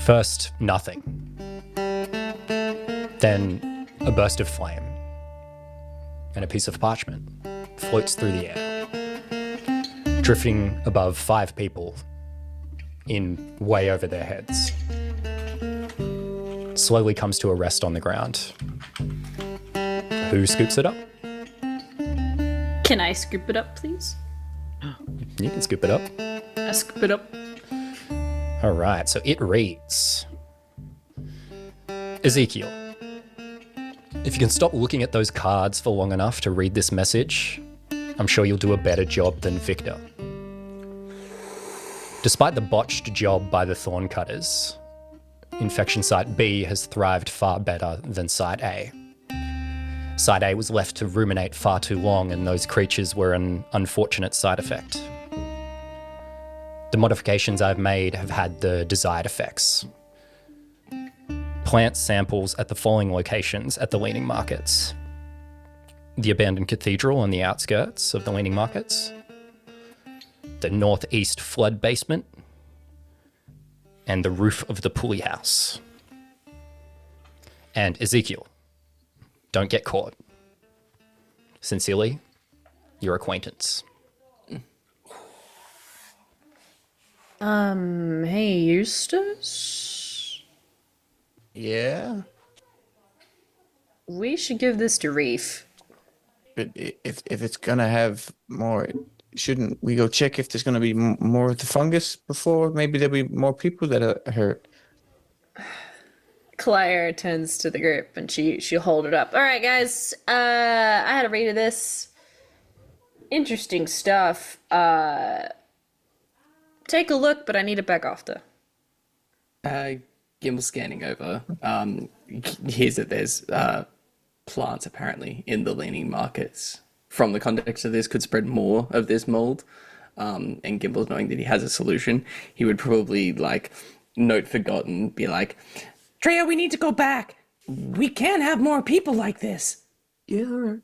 First, nothing. Then, a burst of flame. And a piece of parchment floats through the air, drifting above 5 people in way over their heads. Slowly comes to a rest on the ground. Who scoops it up? Can I scoop it up, please? You can scoop it up. I scoop it up. All right, so it reads, Ezekiel, if you can stop looking at those cards for long enough to read this message, I'm sure you'll do a better job than Victor. Despite the botched job by the Thorncutters, Infection Site B has thrived far better than Site A. Site A was left to ruminate far too long, and those creatures were an unfortunate side effect. The modifications I've made have had the desired effects. Plant samples at the following locations at the Leaning Markets: the abandoned cathedral on the outskirts of the Leaning Markets, the northeast flood basement, and the roof of the pulley house. And Ezekiel, don't get caught. Sincerely, your acquaintance. Hey, Eustace? Yeah? We should give this to Reef. But if it's gonna have more, shouldn't we go check if there's gonna be more of the fungus before? Maybe there'll be more people that are hurt. Claire turns to the group and she'll hold it up. All right, guys. I had a read of this. Interesting stuff. Take a look, but I need it back after. Gimble scanning over. Hears that there's plants apparently in the Leaning Markets. From the context of this, could spread more of this mold. And Gimble's knowing that he has a solution, he would probably note forgotten, be like, Treya, we need to go back. We can't have more people like this. Yeah, all right.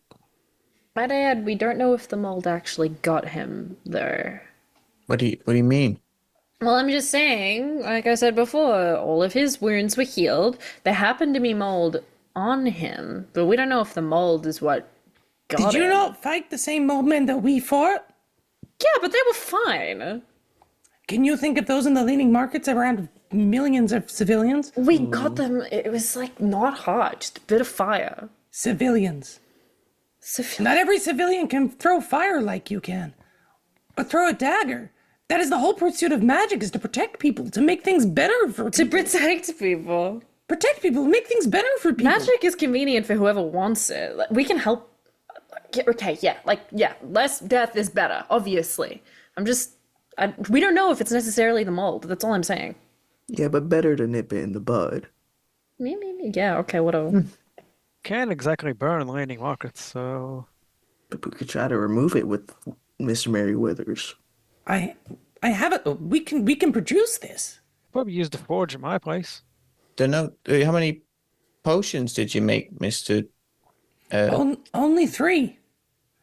Might I add, we don't know if the mold actually got him, though. What do you mean? Well, I'm just saying, like I said before, all of his wounds were healed. There happened to be mold on him, but we don't know if the mold is what got him. Did you not fight the same mold men that we fought? Yeah, but they were fine. Can you think of those in the Leaning Markets around millions of civilians? We got them. It was not hot, just a bit of fire. Civilians. Not every civilian can throw fire like you can. Or throw a dagger. That is the whole pursuit of magic, is to protect people, to make things better for people. To protect people. Protect people, make things better for people. Magic is convenient for whoever wants it. We can help. Okay, yeah, less death is better, obviously. We don't know if it's necessarily the mold. That's all I'm saying. Yeah, but better to nip it in the bud. Maybe, yeah, okay, whatever. Can't exactly burn Leaning Markets, so... But we could try to remove it with Mr. Merriweathers. I have it. We can produce this. Probably use the forge at my place. Don't know. How many potions did you make, Mr. Only 3.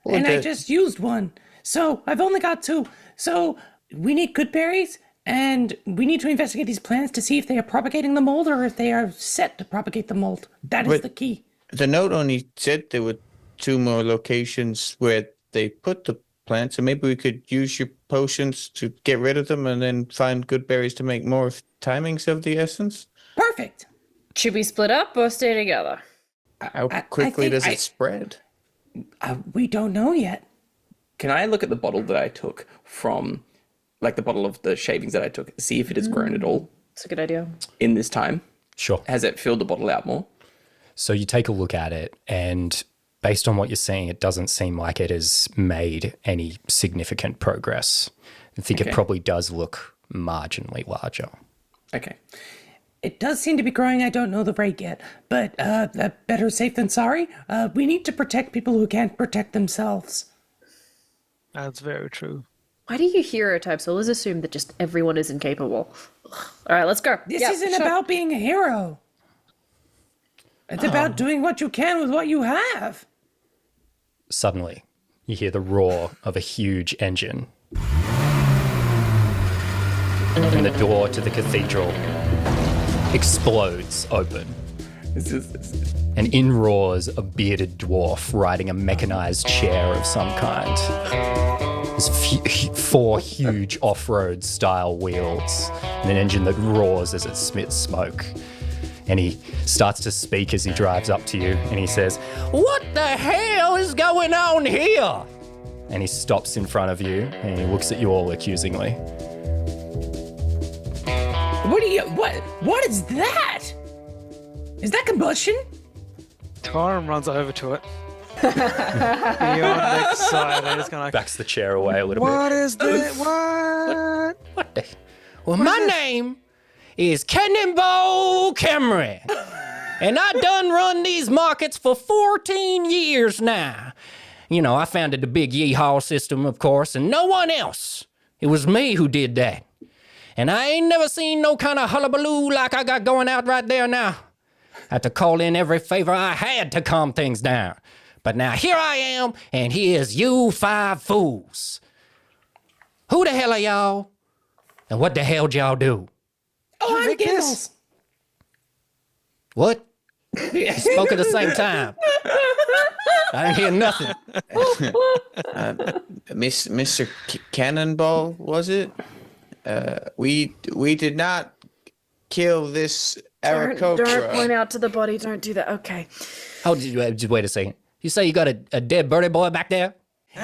Well, and I just used 1. So I've only got 2. So we need good berries, and we need to investigate these plants to see if they are propagating the mold or if they are set to propagate the mold. That is the key. The note only said there were 2 more locations where they put the plants, so maybe we could use your potions to get rid of them and then find good berries to make more. If timing's of the essence. Perfect. Should we split up or stay together? How quickly does it spread? We don't know yet. Can I look at the bottle that I took from, the bottle of the shavings that I took, see if it has grown at all? It's a good idea. In this time? Sure. Has it filled the bottle out more? So you take a look at it, and based on what you're seeing, it doesn't seem like it has made any significant progress. I think it probably does look marginally larger. Okay. It does seem to be growing. I don't know the rate yet, but better safe than sorry. We need to protect people who can't protect themselves. That's very true. Why do you stereotype? So let's assume that just everyone is incapable. All right, let's go. This isn't about being a hero. It's about doing what you can with what you have. Suddenly, you hear the roar of a huge engine. And the door to the cathedral explodes open. This is And in roars a bearded dwarf riding a mechanized chair of some kind. There's 4 huge off-road style wheels and an engine that roars as it spits smoke. And he starts to speak as he drives up to you and he says, "What the hell is going on here?" And he stops in front of you and he looks at you all accusingly. What is that? Is that combustion? Torm runs over to it. Beyond excited, he's gonna. Backs the chair away a little bit. What is this? What? What the? Well, my name is Cannonball Cameron, and I done run these markets for 14 years now. You know, I founded the Big Yeehaw system, of course, and no one else. It was me who did that. And I ain't never seen no kind of hullabaloo like I got going out right there now. I had to call in every favor I had to calm things down. But now here I am, and here's you 5 fools. Who the hell are y'all? And what the hell y'all do? Oh, I'm Vicus? Gimbals. What? You spoke at the same time. I didn't hear nothing. Mr. Cannonball, was it? We did not kill this Don't point Aarakocra. out to the body. Don't do that. Okay. Oh, just wait a second. You say you got a dead birdie boy back there?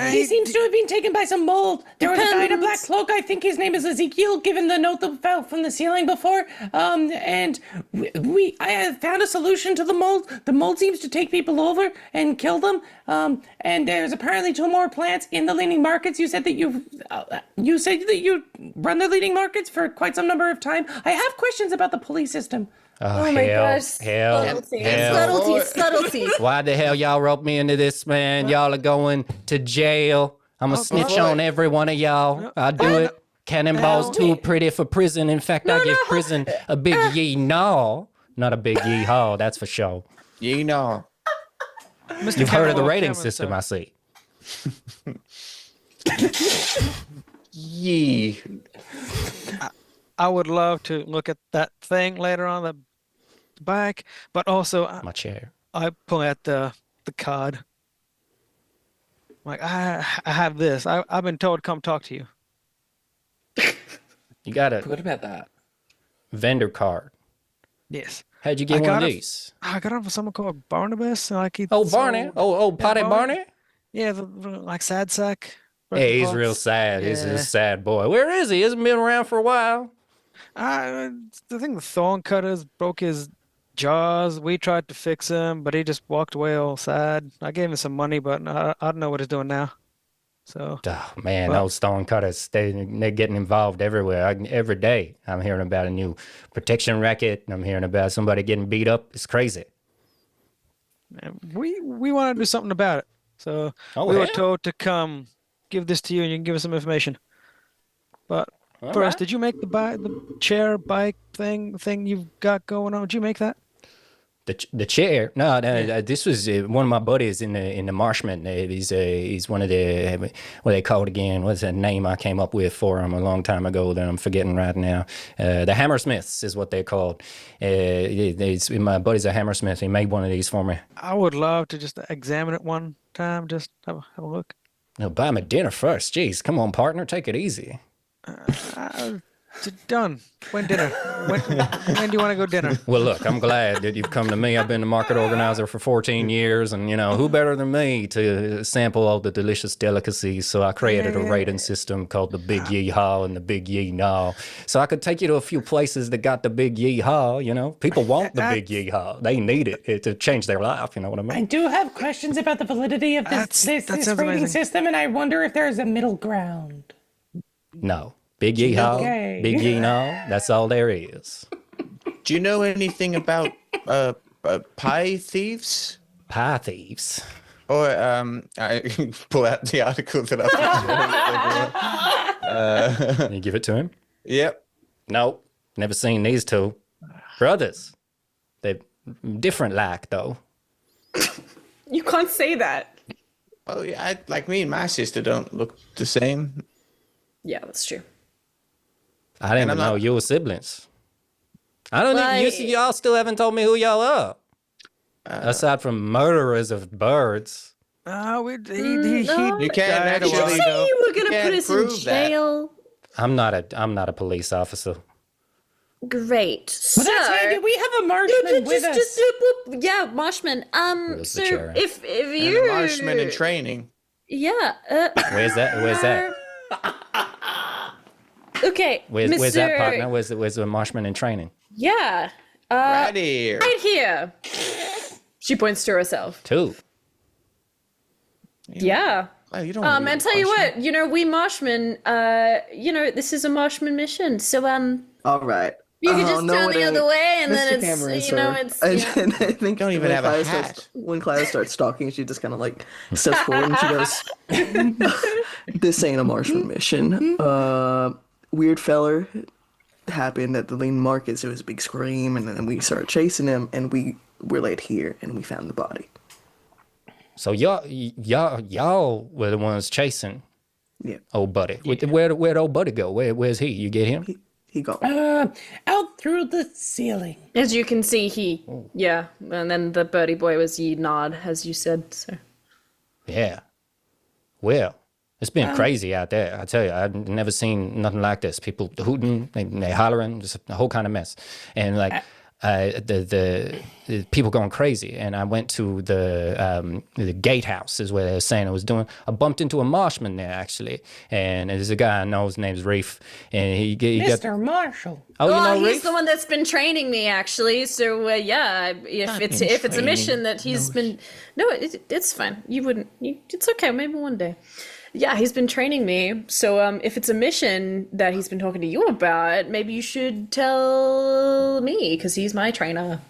He seems to have been taken by some mold. There was a guy in a black Depends. cloak. I think his name is Ezekiel, given the note that fell from the ceiling before. And I have found a solution to the mold. The mold seems to take people over and kill them. And there's apparently 2 more plants in the leaning markets. You said that you run the leaning markets for quite some number of time. I have questions about the pulley system. Oh, my hell, gosh. hell, Subtlety. hell. Subtlety. Why the hell y'all roped me into this, man? Y'all are going to jail. I'm a snitch on every one of y'all. I do it. Cannonball's too pretty for prison. In fact, I give prison a big yee gnaw, not a big yee haw, that's for sure. You know. Mr. You've heard of the Cannonball rating Cameron, system, sir. I see. Yee. I would love to look at that thing later on the back, but also My chair. I pull out the card. Like I have this. I've been told to come talk to you. You got a Forgot about that. vendor card. Yes. How'd you I get one of got it. these? I got it from someone called Barnabas. Like he Oh, Barney. sold- Oh, Potty Barney. Barney? Yeah, like sad sack. Yeah, he's real sad. He's Yeah. a sad boy. Where is he? He hasn't been around for a while. I think the thorn cutters broke his jaws. We tried to fix him, but he just walked away all sad. I gave him some money, but I don't know what he's doing now. So Oh, man, Well- those stone cutters, they're getting involved everywhere. Every day I'm hearing about a new protection racket. I'm hearing about somebody getting beat up. It's crazy. and we want to do something about it. So Oh, we were hell? told to come give this to you, and you can give us some information. But All first, right. did you make the chair bike thing you've got going on? Did you make that? The chair? No, this was one of my buddies in the Marshman. He's one of the, what they call it again? What's that name I came up with for him a long time ago that I'm forgetting right now? The Hammersmiths is what they're called. My buddy's a Hammersmith. He made one of these for me. I would love to just examine it one time, just have a look. No, buy him a dinner first. Jeez, come on, partner, take it easy. Done. When dinner? When do you want to go dinner? Well, look, I'm glad that you've come to me. I've been the market organizer for 14 years, and, who better than me to sample all the delicious delicacies? So I created a rating system called the Big Yee Haw and the Big Yee Naw. So I could take you to a few places that got the Big Yee Haw, People want the Big Yee Haw. They need it to change their life, you know what I I mean? do have questions about the validity of That this sounds rating amazing. system, and I wonder if there's a middle ground. No. Big Yee Haw, Okay. Big Yee Naw, that's all there is. Do you know anything about pie thieves? Pie thieves. Or I pull out the article that I You give it to him? Yep. Nope. Never seen these two. Brothers. They're different like, though. You can't say that. Oh yeah, like me and my sister don't look the same. Yeah, that's true. I didn't And even I'm know not- you were siblings. I don't Like- think y'all still haven't told me who y'all are. Aside from murderers of birds. he no. You can't died a while actually. ago. You were gonna can't put us in prove that. jail. I'm not a police officer. Great. Well, that's handy. We have a marshman with us. Yeah, Marshman. Where's the So chair? if And you a marshman in training. yeah. Where's that? Okay, Where's Mr. that partner? Where's the marshman in training? Yeah. Right here. Right here. She points to herself. Two. Yeah. Oh, you don't wanna be And the tell you marshman. what, we Marshmen, this is a Marshman mission. So All right. you can just no, turn it the ain't. other way, and Mr. then it's Cameron, it's I think Don't even when have a Clara hat. starts- when Clara starts talking, she just kind of like steps forward and she goes, "This ain't a Marshman mission. Weird feller happened at the Lean Market. So it was a big scream, and then we started chasing him, and we were laid here, and we found the body. So y'all were the ones chasing Yeah, old buddy. Where'd old buddy go? Where's he? You get him? he gone. Out through the ceiling. as you can see, yeah, and then the birdie boy was ye nod, as you said. So Yeah. Well, it's been crazy out there. I tell you, I've never seen nothing like this. People hooting, they hollering, just a whole kind of mess. And like the people going crazy. And I went to the gatehouse is where they were saying I was doing. I bumped into a marshman there actually, and there's a guy I know. His name's Reef, and he got. Mr. Marshall. Oh, you know he's Reef? the one that's been training me, actually. So yeah, if it's a mission that he's been, no, it's fine. It's okay. Maybe one day. Yeah, he's been training me. So if it's a mission that he's been talking to you about, maybe you should tell me because he's my trainer.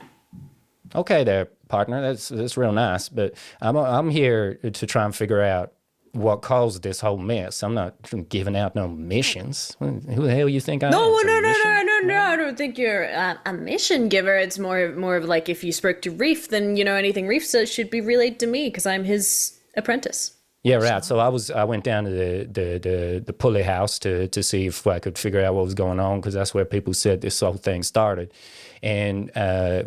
Okay, there, partner. That's real nice. But I'm here to try and figure out what caused this whole mess. I'm not giving out no missions. Who the hell you think I am? No, It's a mission? no. I don't think you're a mission giver. It's more of like if you spoke to Reef, then anything Reef says should be relayed to me because I'm his apprentice. Yeah, right. So I went down to the pulley house to see if I could figure out what was going on because that's where people said this whole thing started. And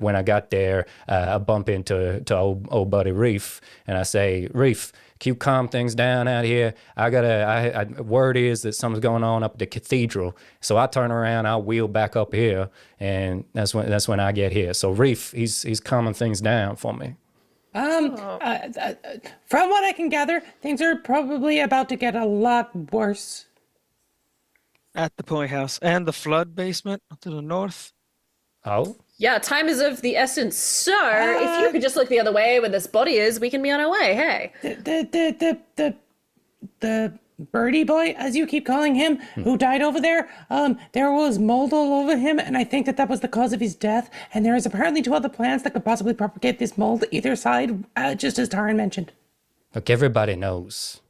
when I got there, I bump into old buddy Reef, and I say, Reef, can you calm things down out here? Word is that something's going on up at the cathedral. So I turn around, I wheel back up here, and that's when I get here. So Reef, he's calming things down for me. From what I can gather, things are probably about to get a lot worse. At the Point House and the flood basement to the north. Oh? Yeah, time is of the essence. So if you could just look the other way where this body is, we can be on our way. Hey. The birdie boy, as you keep calling him, who died over there, there was mold all over him, and I think that was the cause of his death. And there is apparently 2 other plants that could possibly propagate this mold either side, just as Taran mentioned. Look, everybody knows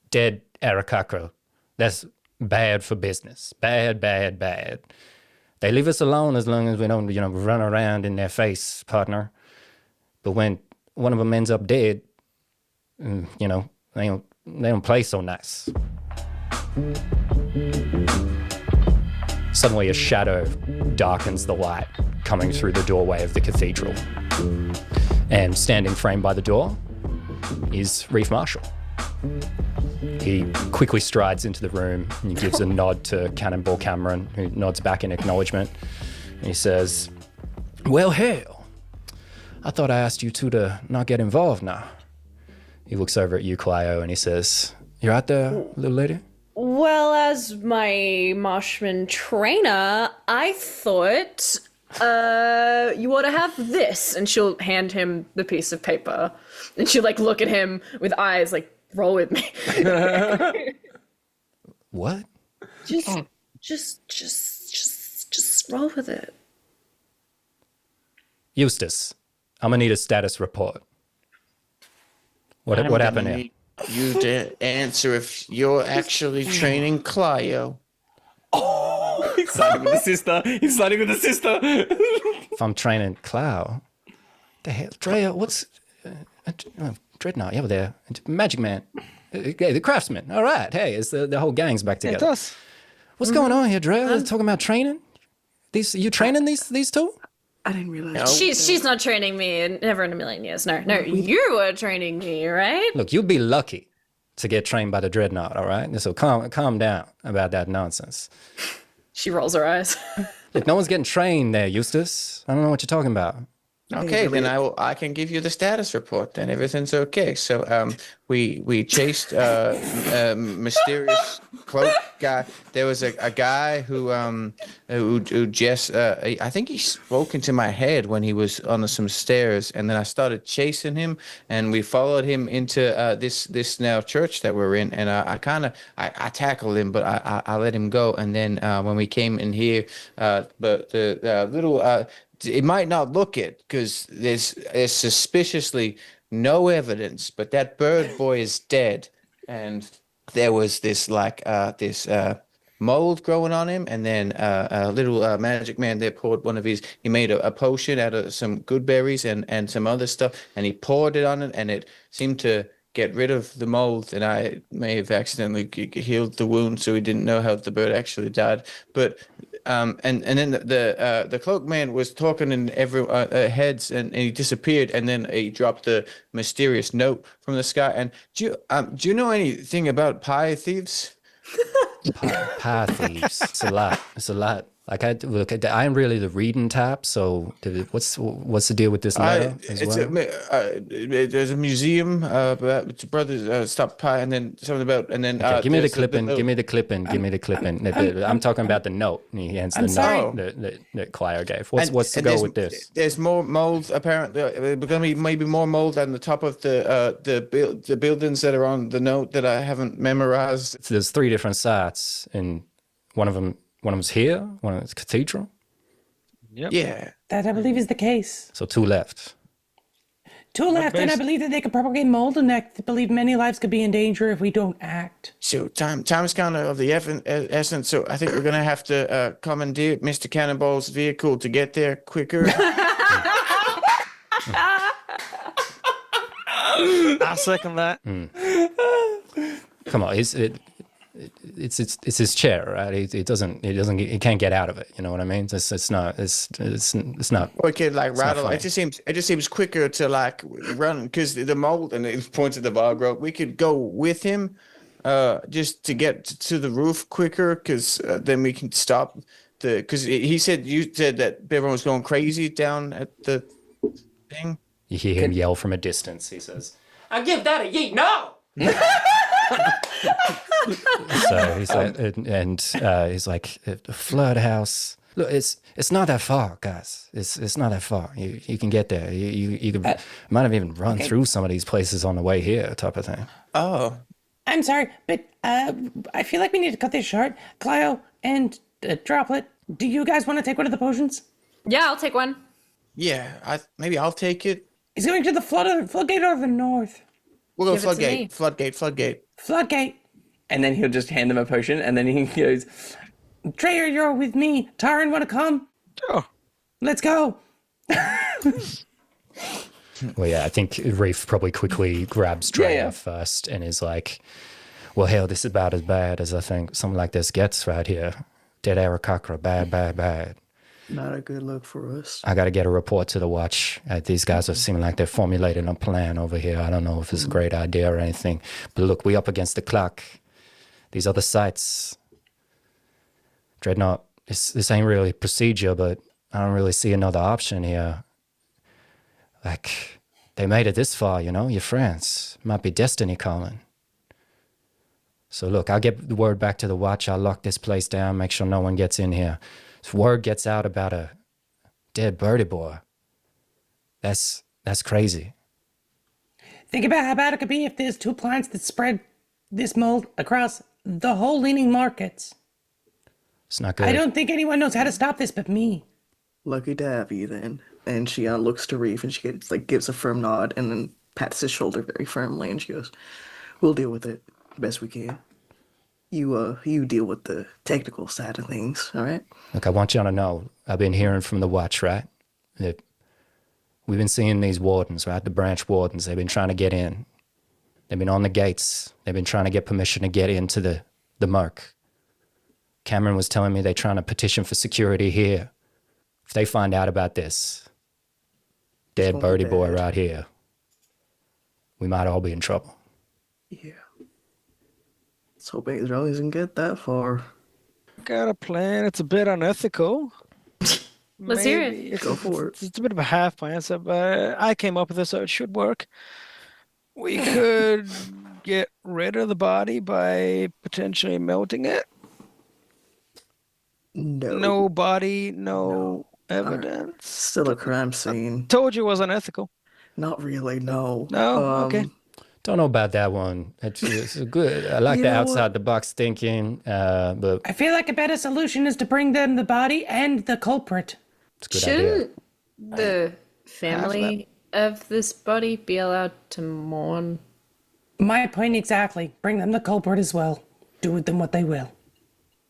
dead Arakakra. That's bad for business. Bad. They leave us alone as long as we don't, run around in their face, partner. But when one of them ends up dead, they don't play so nice. Suddenly a shadow darkens the light coming through the doorway of the cathedral. And standing framed by the door is Reef Marshall. He quickly strides into the room and he gives a nod to Cannonball Cameron, who nods back in acknowledgement. And he says, well, hell, I thought I asked you two to not get involved now. He looks over at you, Clio, and he says, you right there, little lady? Well, as my Marshman trainer, I thought you ought to have this. And she'll hand him the piece of paper. And she'll look at him with eyes roll with me. What? Just roll with it. Eustace, I'm gonna need a status report. What I'm happened gonna here? need you to answer if you're actually training Clio. He's siding with the sister. If I'm training Clow, the hell, Drea, what's Dreadnought? Yeah, there, Magic Man, the Craftsman. All right, hey, it's the whole gang's back together. It's us. What's going on here, Drea? Talking about training? These you training these two? I didn't realize. She's not training me. Never in a million years. No, you are training me, right? Look, you'll be lucky to get trained by the dreadnought. All right, so calm down about that nonsense. She rolls her eyes. Look, no one's getting trained there, Eustace. I don't know what you're talking about. Okay, then I can give you the status report. Then everything's okay. So we chased a mysterious cloak guy. There was a guy who just I think he spoke into my head when he was on some stairs, and then I started chasing him, and we followed him into this now church that we're in, and I tackled him, but I let him go, and then when we came in here, but the little. It might not look it because there's suspiciously no evidence, but that bird boy is dead, and there was this mold growing on him, and then a little magic man there poured he made a potion out of some good berries and some other stuff, and he poured it on it, and it seemed to get rid of the mold, and I may have accidentally healed the wound, so we didn't know how the bird actually died. But and then the cloak man was talking in every heads, and he disappeared, and then he dropped a mysterious note from the sky. And do you know anything about pie thieves? Pie thieves. It's a lot. Like I'm really the reading type. So what's the deal with this letter as well? There's a museum about brothers stop pie, and then something about, and then okay, give me the clipping. Give me the clipping. I'm talking about the note. He hands the note that Claire gave. What's the go with this? There's more mold apparently. There's gonna be maybe more mold on the top of the buildings that are on the note that I haven't memorized. So there's 3 different sites, and one of them's here, one of them's cathedral. Yep. Yeah. That I believe is the case. So 2 left. 2 left, and I believe that they could propagate mold, and I believe many lives could be in danger if we don't act. So time is kind of the essence. So I think we're gonna have to commandeer Mr. Cannonball's vehicle to get there quicker. I second that. Come on, it's his chair, right? He can't get out of it. You know what I mean? It's not. We could rattle. It just seems quicker to run because the mold, and it points at the bog rope. We could go with him, just to get to the roof quicker, because then we can stop because you said that everyone was going crazy down at the thing. You hear him yell from a distance. He says, "I give that a yeet no." So he's like, he's like, the flood house. Look, it's not that far, guys. It's not that far. You can get there. You could, might have even run through some of these places on the way here, type of thing. Oh, I'm sorry, but I feel like we need to cut this short. Clio and Droplet, do you guys want to take one of the potions? Yeah, I'll take one. yeah. Maybe I'll take it. He's going to the floodgate or the north. We'll go Give it to me. floodgate. Floodgate. And then he'll just hand him a potion, and then he goes, Dreyer, you're with me. Taran, want to come? Oh, Let's go. Well, yeah, I think Reef probably quickly grabs Drea Yeah. first and is like, well, hell, this is about as bad as I think something like this gets right here. Dead Arakakra, bad. Not a good look for us. I got to get a report to the watch. These guys are seeming like they're formulating a plan over here. I don't know if it's a great idea or anything. But look, we up against the clock. These other sites. Dreadnought, this ain't really procedure, but I don't really see another option here. Like, they made it this far, your friends. Might be destiny calling. So look, I'll get the word back to the watch. I'll lock this place down, make sure no one gets in here. If word gets out about a dead birdie boy, that's crazy. Think about how bad it could be if there's 2 plants that spread this mold across the whole leaning markets. It's not good. I don't think anyone knows how to stop this but me. Lucky to have you then. And she looks to Reef and she gives a firm nod and then pats his shoulder very firmly and she goes, "We'll deal with it the best we can. You deal with the technical side of things, all right?" Look, I want you to know, I've been hearing from the watch, right? That we've been seeing these wardens, right? The branch wardens, they've been trying to get in. They've been on the gates. They've been trying to get permission to get into the Merc. Cameron was telling me they're trying to petition for security here. if they find out about this, dead gonna be birdie boy bad. right here, we might all be in trouble. Yeah. Let's hope Israel doesn't get that far. Got a plan. It's a bit unethical. Let's hear it. Maybe It's Go a, for it's, it's a bit of a half plan, so, but I came up with this, so it should work. We could get rid of the body by potentially melting it. No. No body, no evidence. Still a crime scene. Told you it was unethical. Not really, no. No? Okay. Don't know about that one. It's good. I like You the know what? outside the box thinking, but I feel like a better solution is to bring them the body and the culprit. it's a good idea. Shouldn't the family of this body be allowed to mourn? My point exactly. Bring them the culprit as well. Do with them what they will.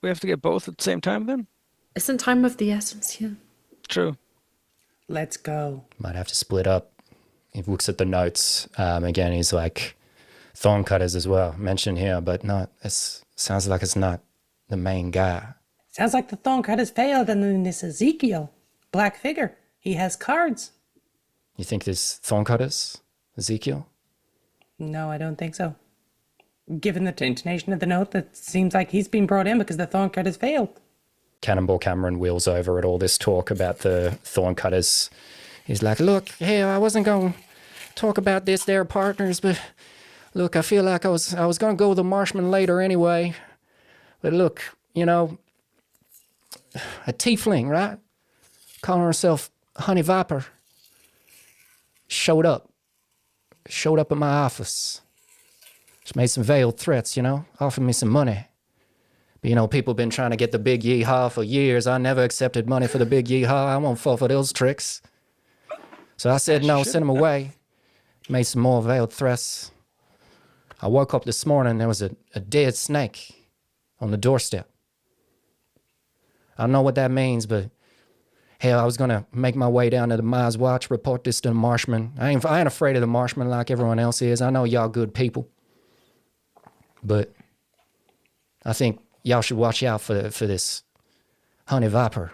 We have to get both at the same time then? Isn't time of the essence here? True. Let's go. Might have to split up. He looks at the notes. Again, he's like, thorn cutters as well, mentioned here, but not, it sounds like it's not the main guy. Sounds like the thorn cut has failed, and then this Ezekiel, black figure, he has cards. You think this thorn cutters, Ezekiel? No, I don't think so. Given the intonation of the note, that seems like he's been brought in because the thorn cut has failed. Cannonball Cameron wheels over at all this talk about the thorn cutters. He's like, look, hey, I wasn't going to talk about this, they're partners, but look, I feel like I was going to go with the Marshman later anyway. But look, you know, a tiefling, right? Calling herself Honey Viper. Showed up at my office. She made some veiled threats, you know, offered me some money. But, you know, people been trying to get the big yeehaw for years. I never accepted money for the big yeehaw. I won't fall for those tricks. So I said no, sent him away. Made some more veiled threats. I woke up this morning, there was a dead snake on the doorstep. I don't know what that means, but hell, I was going to make my way down to the Mars Watch, report this to the Marshman. I ain't afraid of the Marshman like everyone else is. I know y'all good people. But I think y'all should watch out for this Honey Viper.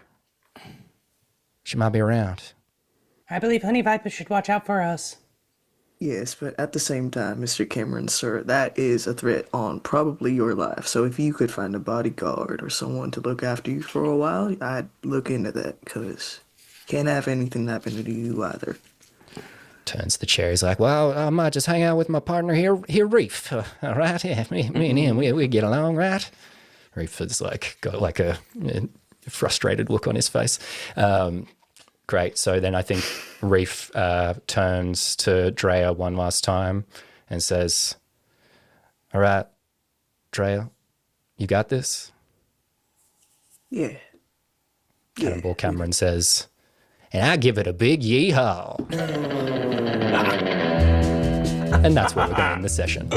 She might be around. I believe Honey Viper should watch out for us. Yes, but at the same time, Mr. Cameron, sir, that is a threat on probably your life. So if you could find a bodyguard or someone to look after you for a while, I'd look into that, because can't have anything happen to you either. Turns to the chair. He's like, well, I might just hang out with my partner here, Reef. All right? Yeah, me and him, we get along, right? Reef is like, got like a frustrated look on his face. Great. So then I think Reef turns to Drea one last time and says, all right, Drea, you got this? Yeah. Cannonball Cameron says, and I give it a big yeehaw. And that's where we're going to end the session.